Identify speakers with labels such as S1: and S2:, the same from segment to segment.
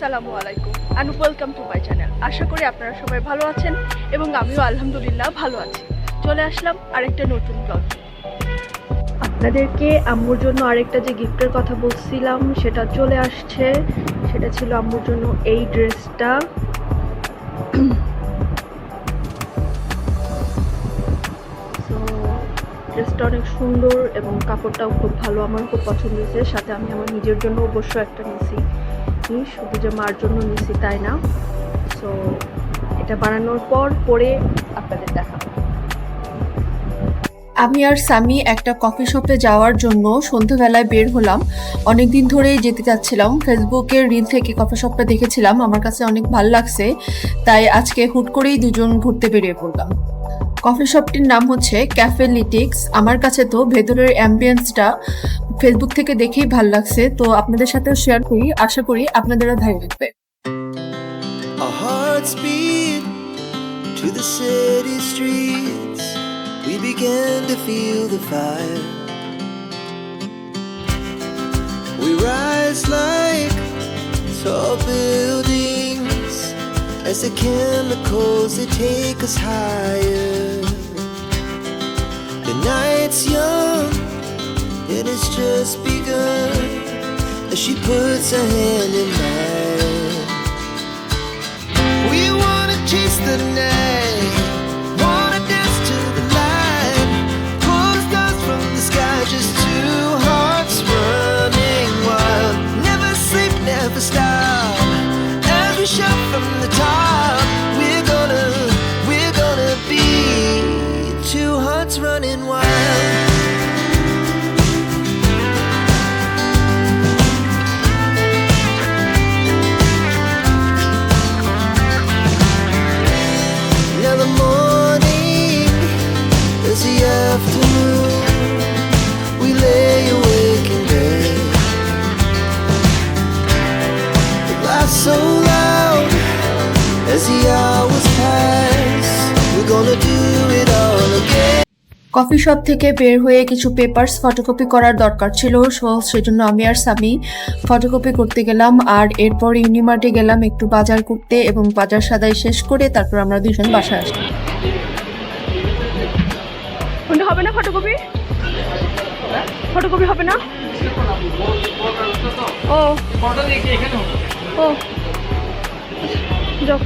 S1: আসসালামু আলাইকুম and welcome to my channel. আশা করি আপনারা সবাই ভালো আছেন এবং আমিও আলহামদুলিল্লাহ ভালো আছি। চলে আসলাম আরেকটা নতুন ব্লগ। আপনাদেরকে আম্মুর জন্য আরেকটা যে গিফটের কথা বলছিলাম সেটা চলে আসছে। সেটা ছিল আম্মুর জন্য এই ড্রেসটা। ড্রেসটা অনেক সুন্দর এবং কাপড়টাও খুব ভালো, আমার খুব পছন্দ হয়েছে। সাথে আমি আমার নিজের জন্য অবশ্য একটা নিয়েছি, শুধু যে মার জন্য নিয়েছি তাই না। সো এটা বানানোর পর পরে আপনাদের দেখাবো।
S2: আমি আর সামি একটা কফি শপে যাওয়ার জন্য সন্ধ্যাবেলায় বের হলাম। অনেকদিন ধরেই যেতে চাচ্ছিলাম, ফেসবুকের রিল থেকে কফি শপটা দেখেছিলাম, আমার কাছে অনেক ভালো লাগছে, তাই আজকে হুট করেই দুজন ঘুরতে বেরিয়ে পড়লাম। কফি শপটির নাম হচ্ছে ক্যাফে লিটিক্স। আমার কাছে তো ভেতরের অ্যাম্বিয়েন্সটা ফেসবুক থেকে দেখেই ভালো লাগছে, তো আপনাদের সাথেও শেয়ার করি, আশা করি আপনাদেরও ভালো লাগবে।
S3: Our hearts beat to the city streets. We began to feel the fire. We rise like tall buildings as the chemicals they take us higher. The night's young and it's just begun as she puts her hand in mine. We wanna chase the night, wanna dance to the light, pull the stars from the sky, just two hearts running wild. Never sleep, never stop, as we shout from the top. We're gonna be two hearts running wild. Now the morning is the afternoon. We lay awake in bed. The laughs so loud as the hours pass. We're gonna do it all again.
S2: Coffee shop থেকে বের হয়ে কিছু papers photocopy করার দরকার ছিল, সেজন্য আমি আর Sami photocopy করতে গেলাম। আর এরপর ইউনিমার্টে গেলাম একটু বাজার করতে, এবং বাজার সদাই শেষ করে তারপর আমরা দুজন বাসায় আসলাম।
S1: হবে না ফটোকপি? ফটোকপি হবে না? ও ও যাও।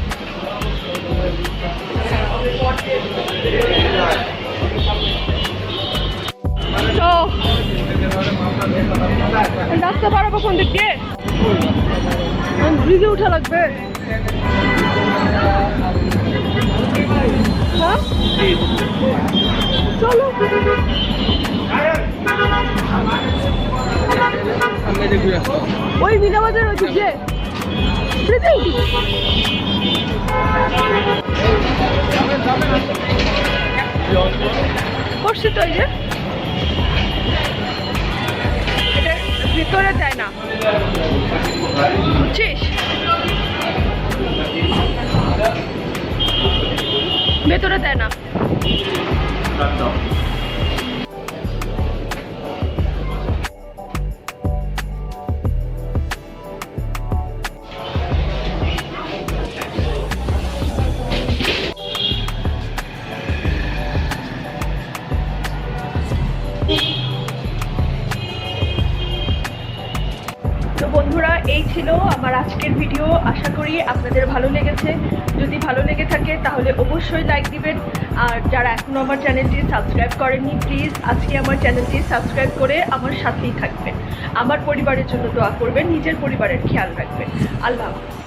S1: রাস্তা পারাবো কোন দিক দিয়ে? ব্রিজে উঠা লাগবে। চলো ওই মিনা বাজার ওই দিক দিয়ে ব্রিজে উঠি। করছি তো, এই যে এটা ভিতরে দেয় না, বুঝছিস? ভেতরে দেয় না। তো বন্ধুরা, এই ছিল আমার আজকের ভিডিও। আশা করি আপনাদের ভালো লেগেছে। যদি ভালো লেগে থাকে তাহলে অবশ্যই লাইক দিবেন। আর যারা এখনও আমার চ্যানেলটি সাবস্ক্রাইব করেননি, প্লিজ আজকে আমার চ্যানেলটি সাবস্ক্রাইব করে আমার সাথেই থাকবেন। আমার পরিবারের জন্য দোয়া করবেন, নিজের পরিবারের খেয়াল রাখবেন। আল্লাহ হাফেজ।